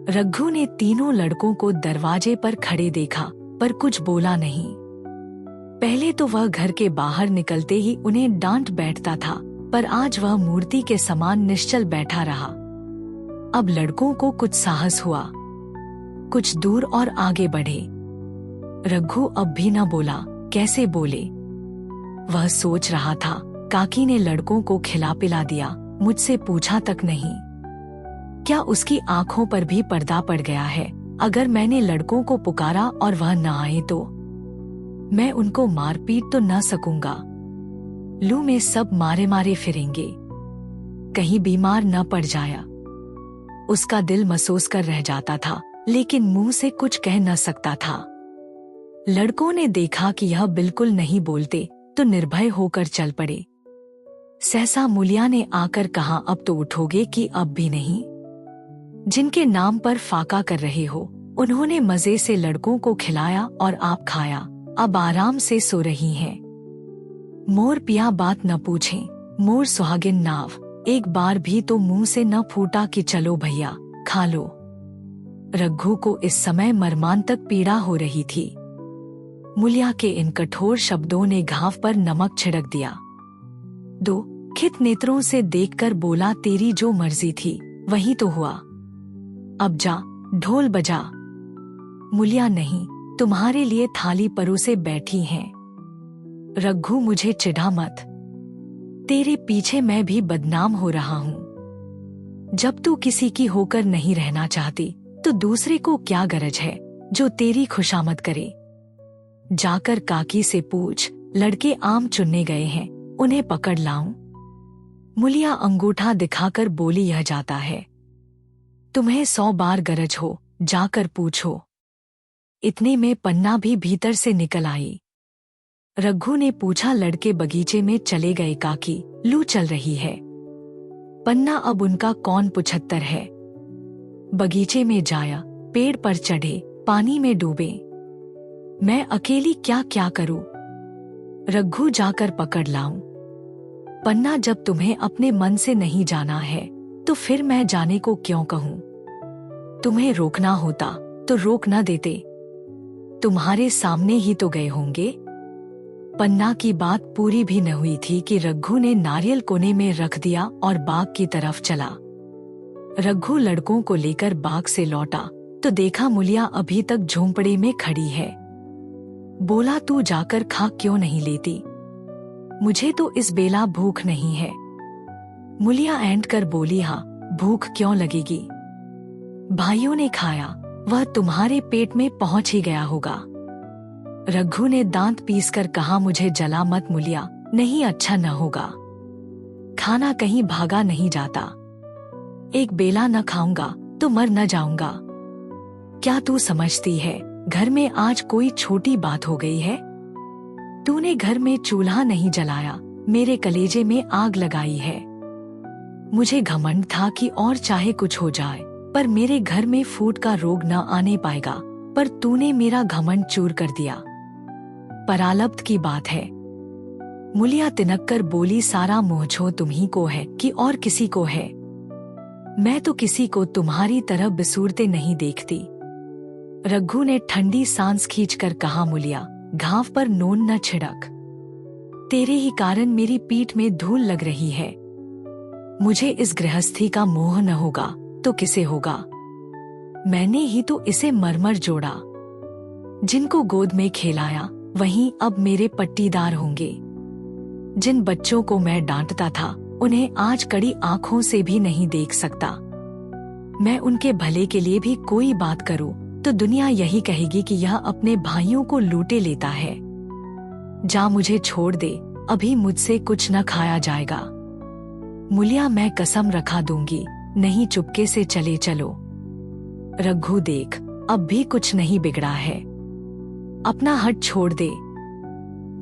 Speaker 3: रघु ने तीनों लड़कों को दरवाजे पर खड़े देखा पर कुछ बोला नहीं। पहले तो वह घर के बाहर निकलते ही उन्हें डांट बैठता था, पर आज वह मूर्ति के समान निश्चल बैठा रहा। अब लड़कों को कुछ साहस हुआ, कुछ दूर और आगे बढ़े। रघु अब भी न बोला। कैसे बोले? वह सोच रहा था, काकी ने लड़कों को खिला पिला दिया, मुझसे पूछा तक नहीं। क्या उसकी आंखों पर भी पर्दा पड़ गया है? अगर मैंने लड़कों को पुकारा और वह न आए तो मैं उनको मार पीट तो न सकूंगा। लू में सब मारे मारे फिरेंगे, कहीं बीमार न पड़ जाया। उसका दिल महसूस कर रह जाता था, लेकिन मुंह से कुछ कह न सकता था। लड़कों ने देखा कि यह बिल्कुल नहीं बोलते तो निर्भय होकर चल पड़े। सहसा मूलिया ने आकर कहा, अब तो उठोगे कि अब भी नहीं? जिनके नाम पर फाका कर रहे हो, उन्होंने मजे से लड़कों को खिलाया और आप खाया, अब आराम से सो रही हैं। मोर पिया बात न पूछें, मोर सुहागिन नाव, एक बार भी तो मुंह से न फूटा कि चलो भैया खा लो। रघु को इस समय मर्मांतक पीड़ा हो रही थी। मूलिया के इन कठोर शब्दों ने घाव पर नमक छिड़क दिया। दो खित नेत्रों से देखकर बोला, तेरी जो मर्जी थी वही तो हुआ, अब जा ढोल बजा। मूलिया, नहीं, तुम्हारे लिए थाली परोसे बैठी हैं। रघु, मुझे चिढ़ा मत, तेरे पीछे मैं भी बदनाम हो रहा हूँ। जब तू किसी की होकर नहीं रहना चाहती तो दूसरे को क्या गरज है जो तेरी खुशामद करे। जाकर काकी से पूछ, लड़के आम चुनने गए हैं, उन्हें पकड़ लाऊं? मूलिया अंगूठा दिखाकर बोली, यह जाता है, तुम्हें 100 बार गरज हो, जाकर पूछो। इतने में पन्ना भी भीतर से निकल आई। रघु ने पूछा, लड़के बगीचे में चले गए काकी, लू चल रही है। पन्ना अब उनका कौन 75 है। बगीचे में जाया, पेड़ पर चढ़े, पानी में डूबे। मैं अकेली क्या क्या करूं? रघु, जाकर पकड़ लाऊं? पन्ना, जब तुम्हें अपने मन से नहीं जाना है तो फिर मैं जाने को क्यों कहूं? तुम्हें रोकना होता तो रोक न देते, तुम्हारे सामने ही तो गए होंगे। पन्ना की बात पूरी भी न हुई थी कि रघु ने नारियल कोने में रख दिया और बाग की तरफ चला। रघु लड़कों को लेकर बाग से लौटा तो देखा मूलिया अभी तक झोंपड़े में खड़ी है। बोला, तू जाकर खा क्यों नहीं लेती? मुझे तो इस बेला भूख नहीं है। मूलिया ऐंठ कर बोली, हाँ, भूख क्यों लगेगी? भाइयों ने खाया, वह तुम्हारे पेट में पहुंच ही गया होगा। रघु ने दांत पीसकर कहा, मुझे जला मत मूलिया, नहीं अच्छा न होगा। खाना कहीं भागा नहीं जाता, एक बेला न खाऊंगा तो मर न जाऊंगा। क्या तू समझती है घर में आज कोई छोटी बात हो गई है? तूने घर में चूल्हा नहीं जलाया, मेरे कलेजे में आग लगाई है। मुझे घमंड था कि और चाहे कुछ हो जाए पर मेरे घर में फूट का रोग न आने पाएगा, पर तूने मेरा घमंड चूर कर दिया। परालब्ध की बात है। मूलिया तिनक कर बोली, सारा मोहछो तुम्ही को है कि और किसी को है? मैं तो किसी को तुम्हारी तरह बिसूरते नहीं देखती। रघु ने ठंडी सांस खींचकर कहा, मूलिया, घाव पर नून न छिड़क, तेरे ही कारण मेरी पीठ में धूल लग रही है। मुझे इस गृहस्थी का मोह न होगा तो किसे होगा? मैंने ही तो इसे मरमर जोड़ा। जिनको गोद में खेलाया वहीं अब मेरे पट्टीदार होंगे। जिन बच्चों को मैं डांटता था उन्हें आज कड़ी आंखों से भी नहीं देख सकता। मैं उनके भले के लिए भी कोई बात करूं तो दुनिया यही कहेगी कि यह अपने भाइयों को लूटे लेता है। जा, मुझे छोड़ दे, अभी मुझसे कुछ न खाया जाएगा। मूलिया, मैं कसम रखा दूंगी, नहीं चुपके से चले चलो। रघु, देख, अब भी कुछ नहीं बिगड़ा है, अपना हट छोड़ दे।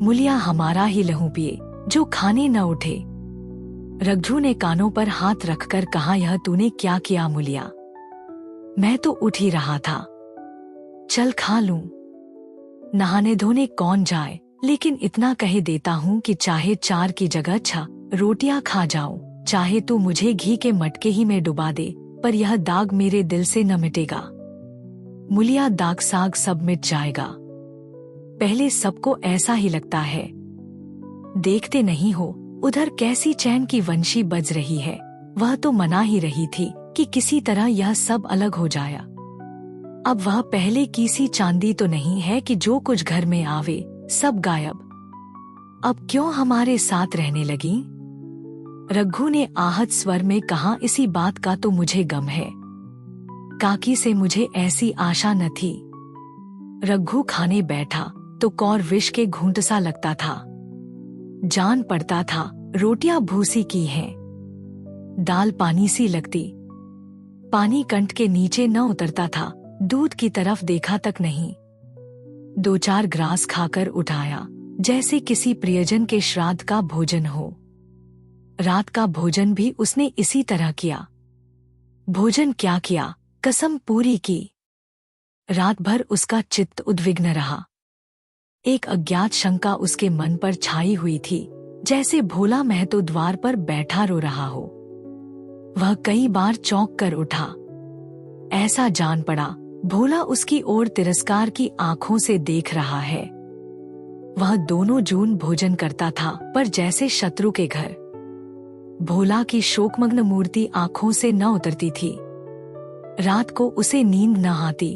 Speaker 3: मूलिया, हमारा ही लहू पिए, जो खाने न उठे। रघु ने कानों पर हाथ रखकर कहा, यह तूने क्या किया मूलिया? मैं तो उठ ही रहा था, चल खा लूं। नहाने धोने कौन जाए, लेकिन इतना कह देता हूँ कि चाहे 4 की जगह 6 रोटियां खा जाऊं, चाहे तू मुझे घी के मटके ही में डुबा दे, पर यह दाग मेरे दिल से न मिटेगा। मूलिया, दाग साग सब मिट जाएगा, पहले सबको ऐसा ही लगता है। देखते नहीं हो उधर कैसी चैन की वंशी बज रही है। वह तो मना ही रही थी कि किसी तरह यह सब अलग हो जाया। अब वह पहले की सी चांदी तो नहीं है कि जो कुछ घर में आवे सब गायब। अब क्यों हमारे साथ रहने लगी? रघु ने आहत स्वर में कहा, इसी बात का तो मुझे गम है। काकी से मुझे ऐसी आशा न थी। रघु खाने बैठा तो कौर विष के घूंट सा लगता था। जान पड़ता था रोटियां भूसी की हैं, दाल पानी सी लगती। पानी कंठ के नीचे न उतरता था, दूध की तरफ देखा तक नहीं। 2-4 ग्रास खाकर उठाया जैसे किसी प्रियजन के श्राद्ध का भोजन हो। रात का भोजन भी उसने इसी तरह किया। भोजन क्या किया, कसम पूरी की। रात भर उसका चित्त उद्विग्न रहा। एक अज्ञात शंका उसके मन पर छाई हुई थी, जैसे भोला महतो द्वार पर बैठा रो रहा हो। वह कई बार चौंक कर उठा। ऐसा जान पड़ा भोला उसकी ओर तिरस्कार की आंखों से देख रहा है। वह दोनों जून भोजन करता था, पर जैसे शत्रु के घर। भोला की शोकमग्न मूर्ति आंखों से न उतरती थी। रात को उसे नींद न आती।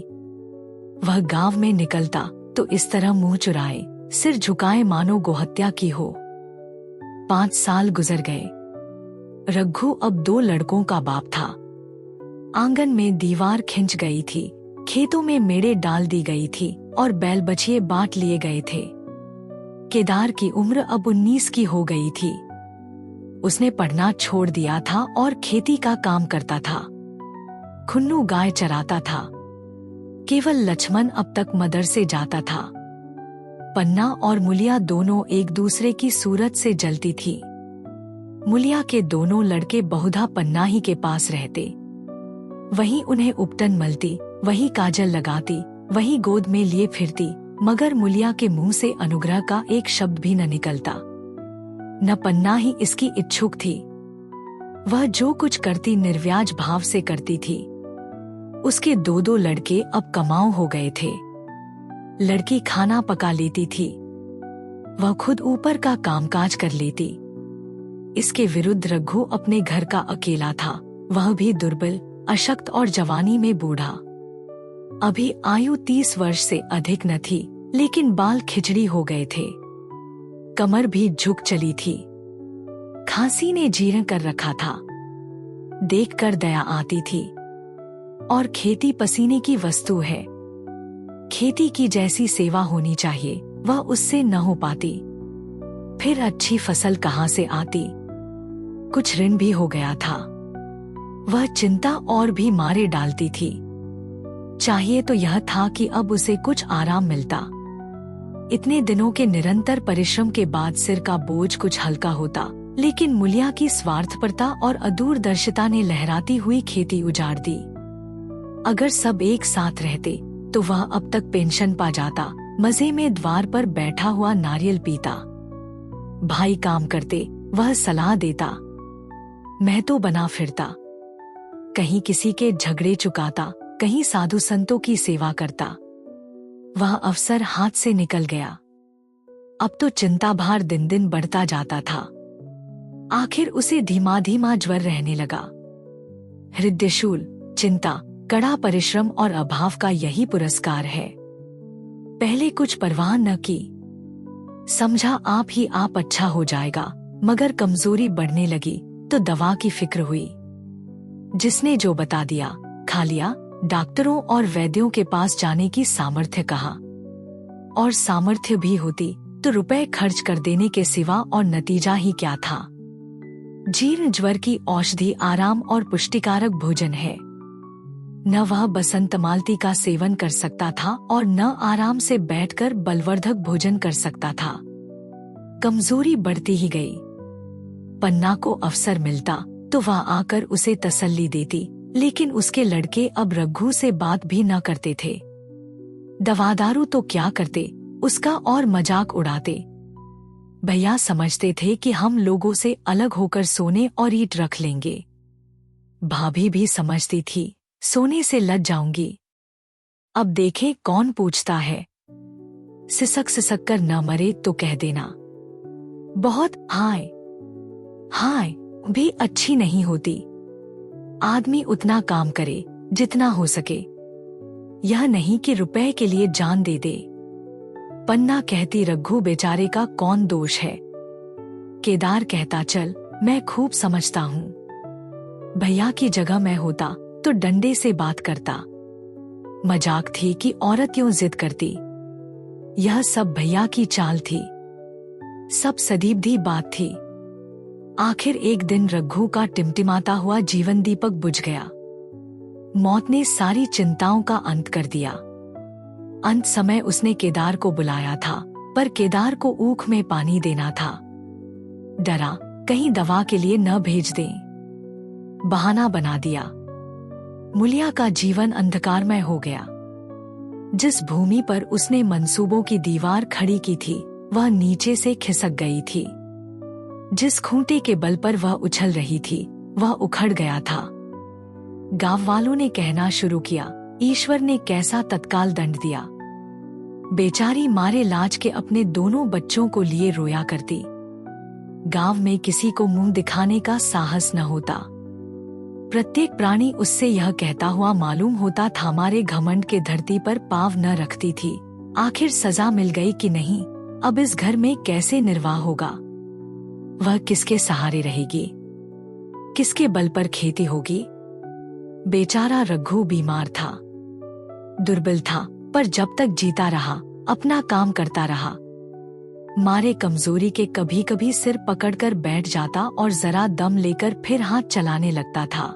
Speaker 3: वह गांव में निकलता तो इस तरह मुंह चुराए, सिर झुकाए मानो गोहत्या की हो। 5 साल गुजर गए। रघु अब 2 लड़कों का बाप था। आंगन में दीवार खिंच गई थी, खेतों में मेड़े डाल दी गई थी और बैल बछिए बांट लिए गए थे। केदार की उम्र अब 19 की हो गई थी। उसने पढ़ना छोड़ दिया था और खेती का काम करता था। खुन्नू गाय चराता था। केवल लक्ष्मण अब तक मदरसे जाता था। पन्ना और मुलिया दोनों एक दूसरे की सूरत से जलती थी। मुलिया के दोनों लड़के बहुधा पन्ना ही के पास रहते। वही उन्हें उपटन मलती, वही काजल लगाती, वही गोद में लिए फिरती, मगर मुलिया के मुंह से अनुग्रह का एक शब्द भी न निकलता। न पन्ना ही इसकी इच्छुक थी। वह जो कुछ करती निर्व्याज भाव से करती थी। उसके 2 लड़के अब कमाऊ हो गए थे। लड़की खाना पका लेती थी। वह खुद ऊपर का कामकाज कर लेती। इसके विरुद्ध रघु अपने घर का अकेला था। वह भी दुर्बल, अशक्त और जवानी में बूढ़ा। अभी आयु 30 वर्ष से अधिक न थी, लेकिन बाल खिचड़ी हो गए थे। कमर भी झुक चली थी। खांसी ने जीर्ण कर रखा था। देखकर दया आती थी। और खेती पसीने की वस्तु है। खेती की जैसी सेवा होनी चाहिए, वह उससे न हो पाती। फिर अच्छी फसल कहाँ से आती? कुछ ऋण भी हो गया था। वह चिंता और भी मारे डालती थी। चाहिए तो यह था कि अब उसे कुछ आराम मिलता। इतने दिनों के निरंतर परिश्रम के बाद सिर का बोझ कुछ हल्का होता, लेकिन मुलिया की स्वार्थपरता और अदूरदर्शिता ने लहराती हुई खेती उजाड़ दी। अगर सब एक साथ रहते तो वह अब तक पेंशन पा जाता, मजे में द्वार पर बैठा हुआ नारियल पीता। भाई काम करते, वह सलाह देता। मैं तो बना फिरता, कहीं किसी के झगड़े चुकाता, कहीं साधु संतों की सेवा करता। वह अवसर हाथ से निकल गया। अब तो चिंता भार दिन दिन बढ़ता जाता था। आखिर उसे धीमा धीमा ज्वर रहने लगा। हृदयशूल, चिंता, कड़ा परिश्रम और अभाव का यही पुरस्कार है। पहले कुछ परवाह न की। समझा आप ही आप अच्छा हो जाएगा, मगर कमजोरी बढ़ने लगी तो दवा की फिक्र हुई। जिसने जो बता दिया खा लिया। डॉक्टरों और वैद्यों के पास जाने की सामर्थ्य कहा, और सामर्थ्य भी होती तो रुपए खर्च कर देने के सिवा और नतीजा ही क्या था। जीर्ण ज्वर की औषधि आराम और पुष्टिकारक भोजन है। न वह बसंत मालती का सेवन कर सकता था और न आराम से बैठकर बलवर्धक भोजन कर सकता था। कमजोरी बढ़ती ही गई। पन्ना को अवसर मिलता तो वह आकर उसे तसल्ली देती, लेकिन उसके लड़के अब रघु से बात भी न करते थे। दवादारू तो क्या करते, उसका और मजाक उड़ाते। भैया समझते थे कि हम लोगों से अलग होकर सोने और ईंट रख लेंगे। भाभी भी समझती थी सोने से लज जाऊंगी। अब देखें कौन पूछता है। सिसक कर न मरे तो कह देना। बहुत हाय हाय भी अच्छी नहीं होती। आदमी उतना काम करे जितना हो सके, यह नहीं कि रुपए के लिए जान दे दे। पन्ना कहती रघु बेचारे का कौन दोष है। केदार कहता चल मैं खूब समझता हूँ, भैया की जगह मैं होता तो डंडे से बात करता। मजाक थी कि औरत क्यों जिद करती। यह सब भैया की चाल थी, सब सदीबधी बात थी। आखिर एक दिन रघु का टिमटिमाता हुआ जीवन दीपक बुझ गया। मौत ने सारी चिंताओं का अंत कर दिया। अंत समय उसने केदार को बुलाया था, पर केदार को ऊख में पानी देना था। डरा कहीं दवा के लिए न भेज दें। बहाना बना दिया। मुलिया का जीवन अंधकारमय हो गया। जिस भूमि पर उसने मंसूबों की दीवार खड़ी की थी वह नीचे से खिसक गई थी। जिस खूंटे के बल पर वह उछल रही थी वह उखड़ गया था। गांव वालों ने कहना शुरू किया, ईश्वर ने कैसा तत्काल दंड दिया। बेचारी मारे लाज के अपने दोनों बच्चों को लिए रोया करती। गांव में किसी को मुंह दिखाने का साहस न होता। प्रत्येक प्राणी उससे यह कहता हुआ मालूम होता था, मारे घमंड के धरती पर पांव न रखती थी। आखिर सजा मिल गई कि नहीं, अब इस घर में कैसे निर्वाह होगा। वह किसके सहारे रहेगी, किसके बल पर खेती होगी। बेचारा रघु बीमार था, दुर्बल था, पर जब तक जीता रहा अपना काम करता रहा। मारे कमजोरी के कभी कभी सिर पकड़कर बैठ जाता और जरा दम लेकर फिर हाथ चलाने लगता था।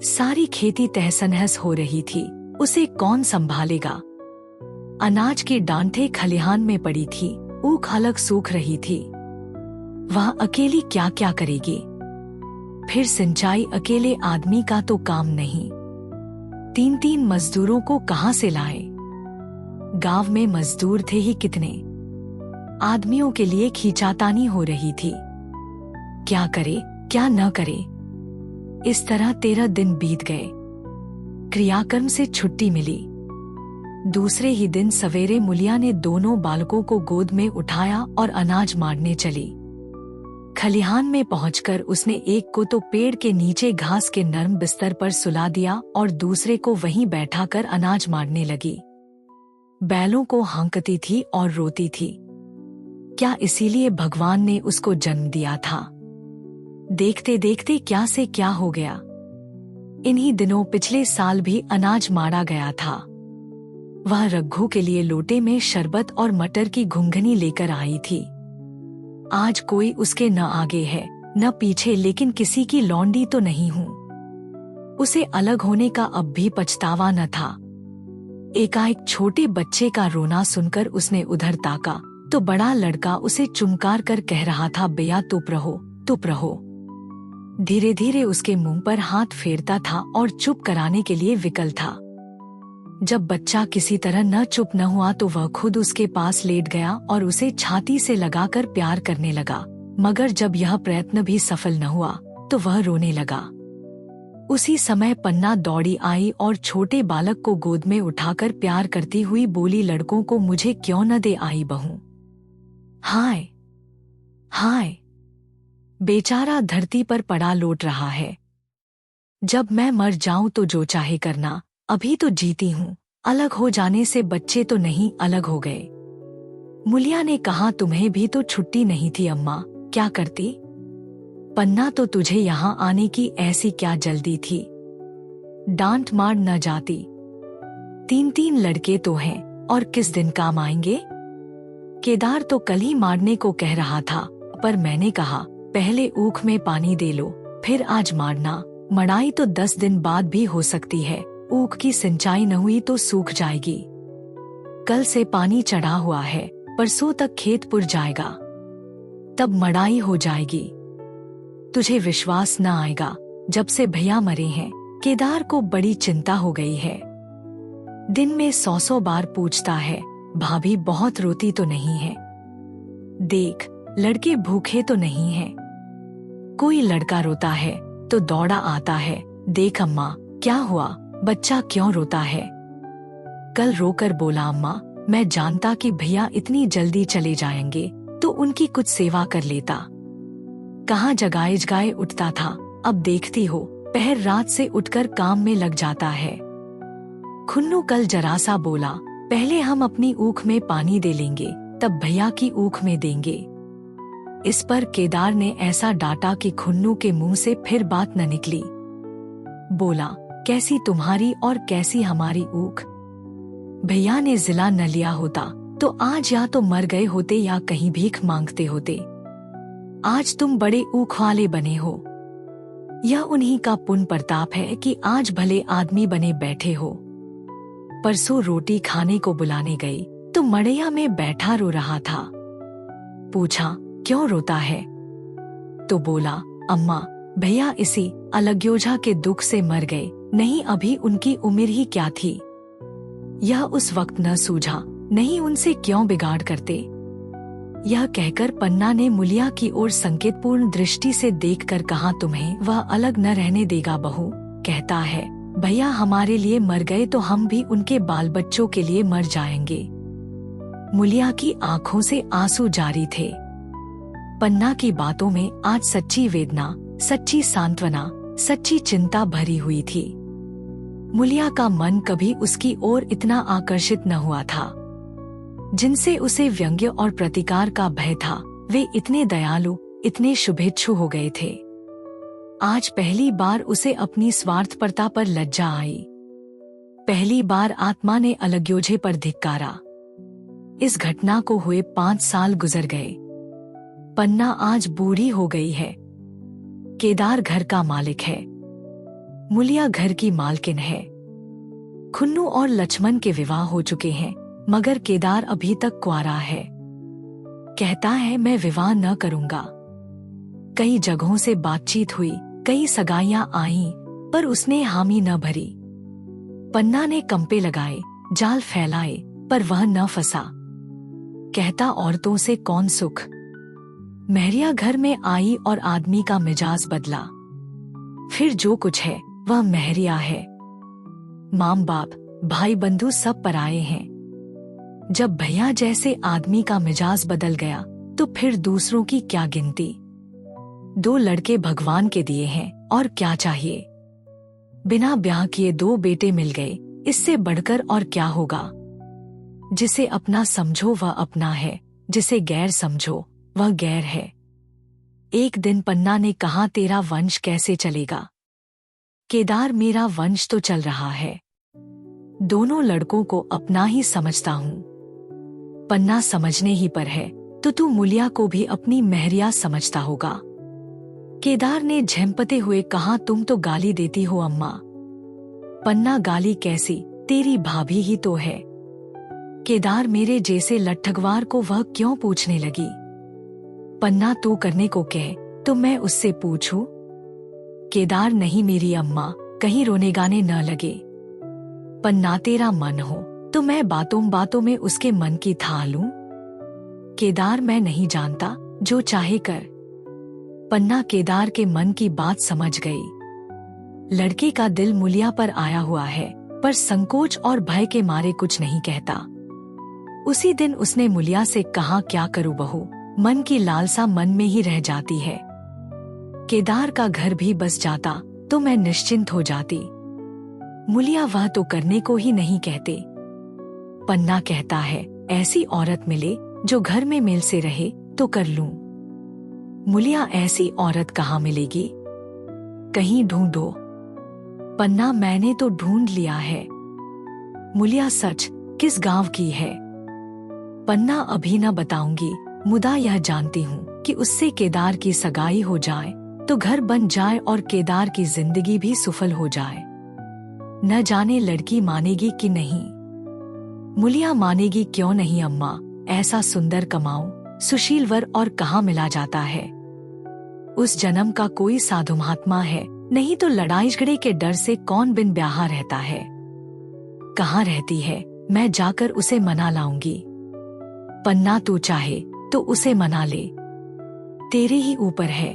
Speaker 3: सारी खेती तहस-नहस हो रही थी, उसे कौन संभालेगा। अनाज की डांठें खलिहान में पड़ी थी, ऊख अलग सूख रही थी। वह अकेली क्या क्या करेगी। फिर सिंचाई अकेले आदमी का तो काम नहीं, 3-3 मजदूरों को कहां से लाए। गांव में मजदूर थे ही कितने, आदमियों के लिए खींचातानी हो रही थी। क्या करे क्या न करे। इस तरह 13 दिन बीत गए। क्रियाकर्म से छुट्टी मिली। दूसरे ही दिन सवेरे मुलिया ने दोनों बालकों को गोद में उठाया और अनाज मारने चली। खलिहान में पहुंचकर उसने एक को तो पेड़ के नीचे घास के नरम बिस्तर पर सुला दिया और दूसरे को वहीं बैठाकर अनाज मारने लगी। बैलों को हाँकती थी और रोती थी। क्या इसीलिए भगवान ने उसको जन्म दिया था। देखते देखते क्या से क्या हो गया। इन्हीं दिनों पिछले साल भी अनाज मारा गया था। वह रघु के लिए लोटे में शरबत और मटर की घुंघनी लेकर आई थी। आज कोई उसके न आगे है न पीछे, लेकिन किसी की लौंडी तो नहीं हूं। उसे अलग होने का अब भी पछतावा न था। एकाएक छोटे बच्चे का रोना सुनकर उसने उधर ताका तो बड़ा लड़का उसे चुमकार कर कह रहा था, बेया चुप रहो चुप रहो। धीरे धीरे उसके मुंह पर हाथ फेरता था और चुप कराने के लिए विकल था। जब बच्चा किसी तरह न चुप न हुआ तो वह खुद उसके पास लेट गया और उसे छाती से लगाकर प्यार करने लगा। मगर जब यह प्रयत्न भी सफल न हुआ तो वह रोने लगा। उसी समय पन्ना दौड़ी आई और छोटे बालक को गोद में उठाकर प्यार करती हुई बोली, लड़कों को मुझे क्यों न दे आई बहू। हाय हाय बेचारा धरती पर पड़ा लोट रहा है। जब मैं मर जाऊं तो जो चाहे करना, अभी तो जीती हूं। अलग हो जाने से बच्चे तो नहीं अलग हो गए। मुलिया ने कहा, तुम्हें भी तो छुट्टी नहीं थी अम्मा, क्या करती। पन्ना तो तुझे यहाँ आने की ऐसी क्या जल्दी थी, डांट मार न जाती। 3-3 लड़के तो हैं और किस दिन काम आएंगे। केदार तो कल ही मारने को कह रहा था, पर मैंने कहा पहले ऊख में पानी दे लो फिर आज मारना। मड़ाई तो 10 दिन बाद भी हो सकती है, ऊख की सिंचाई न हुई तो सूख जाएगी। कल से पानी चढ़ा हुआ है, परसों तक खेत पुर जाएगा, तब मड़ाई हो जाएगी। तुझे विश्वास न आएगा, जब से भैया मरे हैं केदार को बड़ी चिंता हो गई है। दिन में 100 बार पूछता है, भाभी बहुत रोती तो नहीं है, देख लड़के भूखे तो नहीं हैं। कोई लड़का रोता है तो दौड़ा आता है, देख अम्मा क्या हुआ, बच्चा क्यों रोता है। कल रोकर बोला, अम्मा मैं जानता कि भैया इतनी जल्दी चले जाएंगे तो उनकी कुछ सेवा कर लेता। कहाँ जगाए जगाए उठता था, अब देखती हो पहर रात से उठकर काम में लग जाता है। खुन्नू कल जरा सा बोला, पहले हम अपनी ऊख में पानी दे लेंगे, तब भैया की ऊख में देंगे। इस पर केदार ने ऐसा डांटा कि खुन्नू के मुंह से फिर बात न निकली। बोला, कैसी तुम्हारी और कैसी हमारी ऊख। भैया ने जिला न लिया होता तो आज या तो मर गए होते या कहीं भीख मांगते होते। आज तुम बड़े ऊख वाले बने हो। यह उन्हीं का पुण्य प्रताप है कि आज भले आदमी बने बैठे हो। परसों रोटी खाने को बुलाने गई तो मड़ैया में बैठा रो रहा था। पूछा, क्यों रोता है? तो बोला, अम्मा भैया इसी अलग्योजा के दुख से मर गए, नहीं अभी उनकी उम्र ही क्या थी। यह उस वक्त न सूझा, नहीं उनसे क्यों बिगाड़ करते। यह कहकर पन्ना ने मुलिया की ओर संकेतपूर्ण दृष्टि से देखकर कहा, तुम्हें वह अलग न रहने देगा बहू। कहता है, भैया हमारे लिए मर गए तो हम भी उनके बाल बच्चों के लिए मर जाएंगे। मुलिया की आंखों से आंसू जारी थे। पन्ना की बातों में आज सच्ची वेदना, सच्ची सांत्वना, सच्ची चिंता भरी हुई थी। मुलिया का मन कभी उसकी ओर इतना आकर्षित न हुआ था। जिनसे उसे व्यंग्य और प्रतिकार का भय था, वे इतने दयालु, इतने शुभेच्छु हो गए थे। आज पहली बार उसे अपनी स्वार्थपरता पर लज्जा आई। पहली बार आत्मा ने अलग्योजे पर धिक्कारा। इस घटना को हुए 5 साल गुजर गए। पन्ना आज बूढ़ी हो गई है। केदार घर का मालिक है, मुलिया घर की मालकिन है। खुन्नू और लक्ष्मण के विवाह हो चुके हैं, मगर केदार अभी तक कुंवारा है। कहता है, मैं विवाह न करूंगा। कई जगहों से बातचीत हुई, कई सगाइयां आईं, पर उसने हामी न भरी। पन्ना ने कंपे लगाए, जाल फैलाए, पर वह न फंसा। कहता, औरतों से कौन सुख। महरिया घर में आई और आदमी का मिजाज बदला। फिर जो कुछ है वह महरिया है। माम बाप, भाई बंधु सब पराये हैं। जब भैया जैसे आदमी का मिजाज बदल गया तो फिर दूसरों की क्या गिनती। 2 लड़के भगवान के दिए हैं, और क्या चाहिए। बिना ब्याह किए 2 बेटे मिल गए, इससे बढ़कर और क्या होगा। जिसे अपना समझो वह अपना है, जिसे गैर समझो वह गैर है। एक दिन पन्ना ने कहा, तेरा वंश कैसे चलेगा। केदार, मेरा वंश तो चल रहा है। दोनों लड़कों को अपना ही समझता हूँ। पन्ना समझने ही पर है तो तू मुलिया को भी अपनी महरिया समझता होगा। केदार ने झेंपते हुए कहा, तुम तो गाली देती हो अम्मा। पन्ना, गाली कैसी, तेरी भाभी ही तो है। केदार, मेरे जैसे लट्ठगवार को वह क्यों पूछने लगी। पन्ना, तू करने को कहे तो मैं उससे पूछूं। केदार, नहीं मेरी अम्मा, कहीं रोने गाने न लगे। पन्ना, तेरा मन हो तो मैं बातों बातों में उसके मन की था लूं। केदार, मैं नहीं जानता, जो चाहे कर। पन्ना केदार के मन की बात समझ गई। लड़के का दिल मुलिया पर आया हुआ है, पर संकोच और भय के मारे कुछ नहीं कहता। उसी दिन उसने मुलिया से कहा, क्या करूं बहू, मन की लालसा मन में ही रह जाती है। केदार का घर भी बस जाता तो मैं निश्चिंत हो जाती। मुलिया, वह तो करने को ही नहीं कहते। पन्ना कहता है, ऐसी औरत मिले जो घर में मेल से रहे तो कर लूं। मुलिया, ऐसी औरत कहाँ मिलेगी, कहीं ढूंढो। पन्ना, मैंने तो ढूंढ लिया है। मुलिया, सच, किस गांव की है। पन्ना, अभी न बताऊंगी, मुदा यह जानती हूँ कि उससे केदार की सगाई हो जाए तो घर बन जाए और केदार की जिंदगी भी सफल हो जाए। न जाने लड़की मानेगी कि नहीं। मुलिया, मानेगी क्यों नहीं अम्मा, ऐसा सुंदर कमाऊं सुशील वर और कहाँ मिला जाता है। उस जन्म का कोई साधु महात्मा है, नहीं तो लड़ाई झगड़े के डर से कौन बिन ब्याह रहता है। कहाँ रहती है, मैं जाकर उसे मना लाऊंगी। पन्ना, तू चाहे तो उसे मना ले, तेरे ही ऊपर है।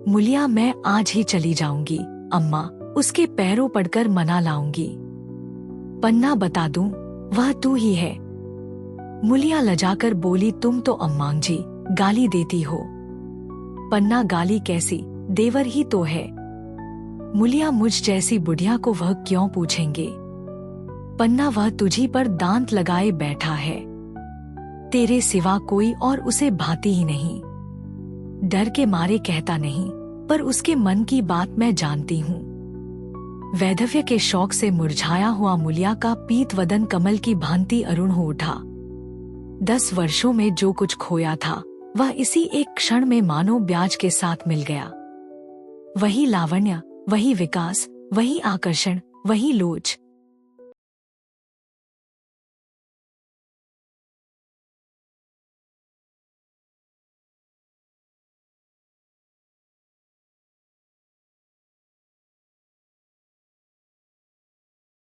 Speaker 3: मुलिया, मैं आज ही चली जाऊंगी अम्मा, उसके पैरों पड़कर मना लाऊंगी। पन्ना, बता दूं, वह तू ही है, मुलिया लजाकर बोली, तुम तो अम्मांग जी गाली देती हो। पन्ना, गाली कैसी, देवर ही तो है। मुलिया, मुझ जैसी बुढ़िया को वह क्यों पूछेंगे? पन्ना, वह तुझी पर दांत लगाए बैठा है, तेरे सिवा कोई और उसे भाती ही नहीं। डर के मारे कहता नहीं, पर उसके मन की बात मैं जानती हूँ। वैधव्य के शौक से मुरझाया हुआ मुलिया का पीत वदन कमल की भांति अरुण हो उठा। 10 वर्षों में जो कुछ खोया था वह इसी एक क्षण में मानो ब्याज के साथ मिल गया। वही लावण्य, वही विकास, वही आकर्षण, वही लोच,